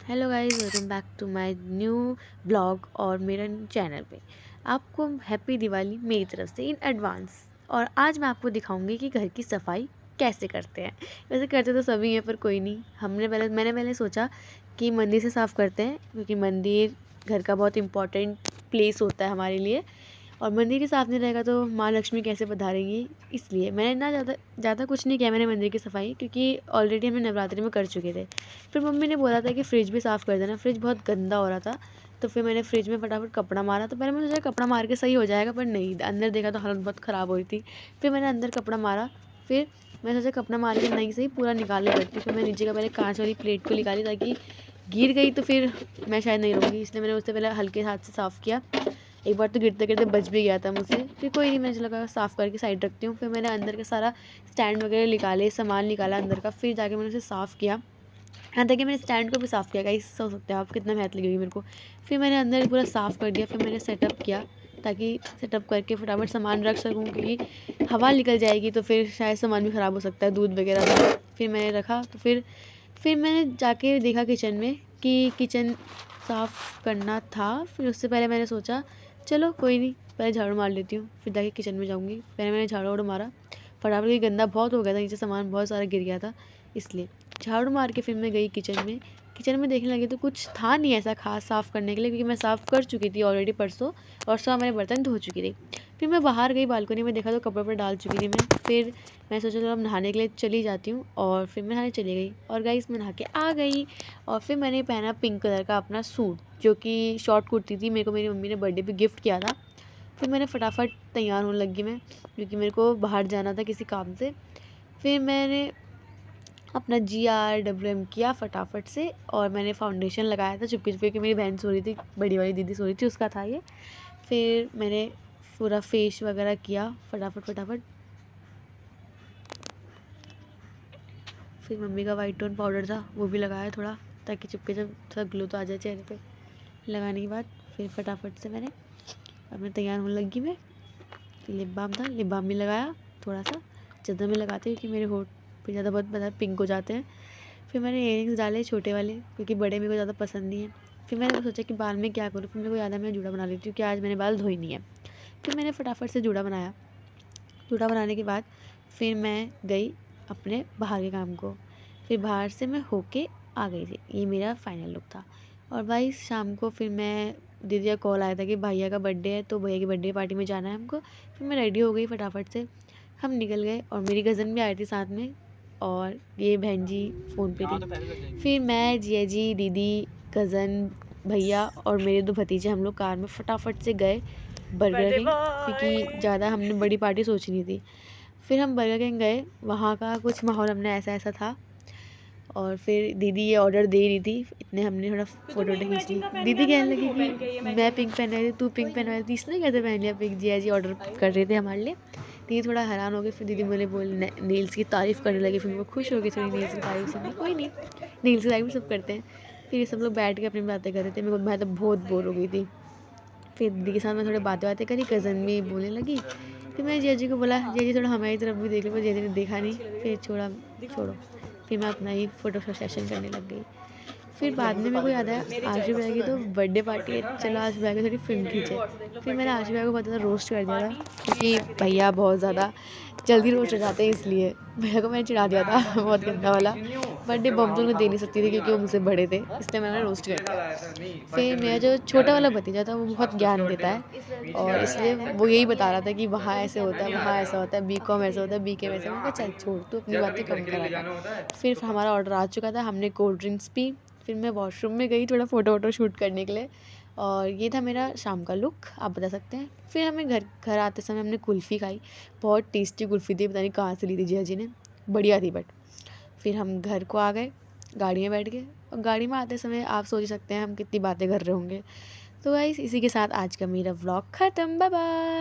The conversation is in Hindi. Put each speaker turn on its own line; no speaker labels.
Hello guys, welcome back to my new blog और मेरा चैनल पे। आपको हैप्पी दिवाली मेरी तरफ से इन एडवांस। और आज मैं आपको दिखाऊंगी कि घर की सफाई कैसे करते हैं। वैसे करते तो सभी हैं पर कोई नहीं, मैंने पहले सोचा कि मंदिर से साफ़ करते हैं, क्योंकि मंदिर घर का बहुत इम्पोर्टेंट प्लेस होता है हमारे लिए। और मंदिर ही साफ़ नहीं रहेगा तो माँ लक्ष्मी कैसे पधारेंगी। इसलिए मैंने ना ज़्यादा कुछ नहीं किया मैंने मंदिर की सफाई, क्योंकि ऑलरेडी हमने नवरात्रि में कर चुके थे। फिर मम्मी ने बोला था कि फ्रिज भी साफ़ कर देना, फ्रिज बहुत गंदा हो रहा था। तो फिर मैंने फ्रिज में फटाफट कपड़ा मारा। तो पहले मैंने सोचा कपड़ा मार के सही हो जाएगा, पर नहीं, अंदर देखा तो हालत बहुत ख़राब हो रही थी। फिर मैंने अंदर कपड़ा मारा। फिर मैंने सोचा कपड़ा मार के नहीं सही पूरा निकालने लगती। फिर मैं नीचे का पहले कांच वाली प्लेट को निकाली, ताकि गिर गई तो फिर मैं शायद नहीं रहूँगी, इसलिए मैंने उससे पहले हल्के हाथ से साफ़ किया। एक बार तो गिरते गिरते बच भी गया था मुझसे। फिर कोई नहीं, मैंने लगा साफ़ करके साइड रखती हूँ। फिर मैंने अंदर का सारा स्टैंड वगैरह निकाले, सामान निकाला अंदर का, फिर जाके मैंने उसे साफ़ किया। यहाँ तक कि मैंने स्टैंड को भी साफ़ किया। गाइस सोच सकते हो आप कितना मेहनत लगेगी मेरे को। फिर मैंने अंदर पूरा साफ़ कर दिया। फिर मैंने सेटअप किया, ताकि सेटअप करके फटाफट सामान रख सकूँ, क्योंकि हवा निकल जाएगी तो फिर शायद सामान भी ख़राब हो सकता है, दूध वगैरह भी। फिर मैंने रखा तो फिर मैंने जाके देखा किचन में कि किचन साफ़ करना था। फिर उससे पहले मैंने सोचा चलो कोई नहीं, पहले झाड़ू मार लेती हूँ, फिर जाके किचन में जाऊँगी। पहले मैंने झाड़ू वाड़ू मारा फटाफट, क्योंकि गंदा बहुत हो गया था, नीचे सामान बहुत सारा गिर गया था। इसलिए झाड़ू मार के फिर मैं गई किचन में देखने लगी तो कुछ था नहीं ऐसा खास साफ़ करने के लिए, क्योंकि मैं साफ़ कर चुकी थी ऑलरेडी परसों, और सब मैंने बर्तन धो चुकी थी। फिर मैं बाहर गई, बालकनी में देखा तो कपड़े पर डाल चुकी थी मैं। फिर मैं सोचा चलो अब नहाने के लिए चली जाती हूँ, और फिर मैं नहाने चली गई। और गाइस मैं नहा के आ गई, और फिर मैंने पहना पिंक कलर का अपना सूट, जो कि शॉर्ट कुर्ती थी, मेरे को मेरी मम्मी ने बर्थडे पे गिफ्ट किया था। फिर मैंने फटाफट तैयार होने लगी मैं, क्योंकि मेरे को बाहर जाना था किसी काम से। फिर मैंने अपना GRWM किया फटाफट से, और मैंने फाउंडेशन लगाया था चुपके चुपके, कि मेरी बहन सो रही थी, बड़ी वाली दीदी सो रही थी, उसका था ये। फिर मैंने पूरा फेस वगैरह किया फटाफट। फिर मम्मी का वाइट टोन पाउडर था वो भी लगाया थोड़ा, ताकि चुपके जब थोड़ा ग्लो तो आ जाए चेहरे पे। लगाने के बाद फिर फटाफट से मैंने अपने तैयार होने लगी मैं। लिप बाम था, लिप बाम भी लगाया थोड़ा सा, ज़्यादा मैं लगाती हूँ कि मेरे होठ पे ज़्यादा बहुत ज़्यादा पिंक हो जाते हैं। फिर मैंने इयररिंग्स डाले छोटे वाले, क्योंकि बड़े मेरे को ज़्यादा पसंद नहीं है। फिर मैंने सोचा कि बाल में क्या करूँ, फिर मेरे को याद है मैं जूड़ा बना लेती हूँ, कि आज मैंने बाल धोई नहीं है। फिर मैंने फटाफट से जूड़ा बनाया। जूड़ा बनाने के बाद फिर मैं गई अपने बाहर के काम को। फिर बाहर से मैं होके आ गई थी। ये मेरा फाइनल लुक था। और भाई शाम को फिर मैं, दीदी का कॉल आया था कि भैया का बर्थडे है, तो भैया की बर्थडे पार्टी में जाना है हमको। फिर मैं रेडी हो गई फटाफट से, हम निकल गए। और मेरी कज़न भी आई थी साथ में, और ये बहन जी फ़ोन पे थी। फिर मैं, जिया जी, दीदी, कज़न, भैया और मेरे 2 भतीजे, हम लोग कार में फटाफट से गए बर्गर किंग, क्योंकि ज़्यादा हमने बड़ी पार्टी सोची नहीं थी। फिर हम बर्गर किंग गए, वहाँ का कुछ माहौल हमने ऐसा था। और फिर दीदी ये ऑर्डर दे रही थी, इतने हमने थोड़ा फ़ोटो वोटो खींच ली। दीदी कहने लगी कि मैं पिंक पहनाई थी, तू पिंक पहनवाई थी, इसने कैसे पहन लिया पिंक। जिया जी ऑर्डर कर रहे थे हमारे लिए। दीदी थोड़ा हैरान हो गई। फिर दीदी मुझे नेल्स की तारीफ़ करने लगी। फिर वो खुश हो गई थोड़ी, नेल्स की तारीफ़ सुनी। कोई नहीं, नेल्स की तारीफ़ सब करते हैं। फिर ये सब लोग बैठ के अपनी बातें कर रहे थे, मैं तो बहुत बोर हो गई थी। फिर दीदी के साथ मैं थोड़ी बातें करी, कज़न भी बोलने लगी। फिर मैंने जिया जी को बोला, जिया जी थोड़ा हमारी तरफ भी देख लो, पर जिया जी ने देखा नहीं। फिर छोड़ो। फिर मैं अपना ही फ़ोटो सेशन करने लग गई। फिर बाद में मेरे को याद आया आशु भैया की तो बर्थडे पार्टी है, चलो आशु भैया की थोड़ी फ़िल्म खींचे। फिर मैंने आशु भैया को बहुत ज़्यादा रोस्ट कर दिया था, क्योंकि भैया बहुत ज़्यादा जल्दी रोस्ट हो जाते हैं, इसलिए भैया को मैंने चिढ़ा दिया था बहुत गंदा वाला। बर्थडे बम तो उनको दे नहीं सकती थी, क्योंकि वो मुझसे बड़े थे, इसलिए मैंने रोस्ट कर दिया। फिर मेरा जो छोटा वाला भतीजा था वो बहुत ज्ञान देता है, और इसलिए वो यही बता रहा था कि वहाँ ऐसे होता है, वहाँ ऐसा होता है, BCom ऐसा होता है, BK वैसा। मैंने कहा चल छोड़, तू अपनी बातें कम करा कर। फिर हमारा ऑर्डर आ चुका था, हमने कोल्ड ड्रिंक्स पी। फिर मैं वॉशरूम में गई थोड़ा फ़ोटो वोटो शूट करने के लिए। और ये था मेरा शाम का लुक, आप बता सकते हैं। फिर हमें घर आते समय हमने कुल्फ़ी खाई, बहुत टेस्टी कुल्फ़ी थी, पता नहीं कहाँ से ली थी जिया जी ने, बढ़िया थी। बट फिर हम घर को आ गए, गाड़ी में बैठ गए, और गाड़ी में आते समय आप सोच ही सकते हैं हम कितनी बातें कर रहे होंगे। तो गाइस इसी के साथ आज का मेरा व्लॉग ख़त्म, बाय बाय।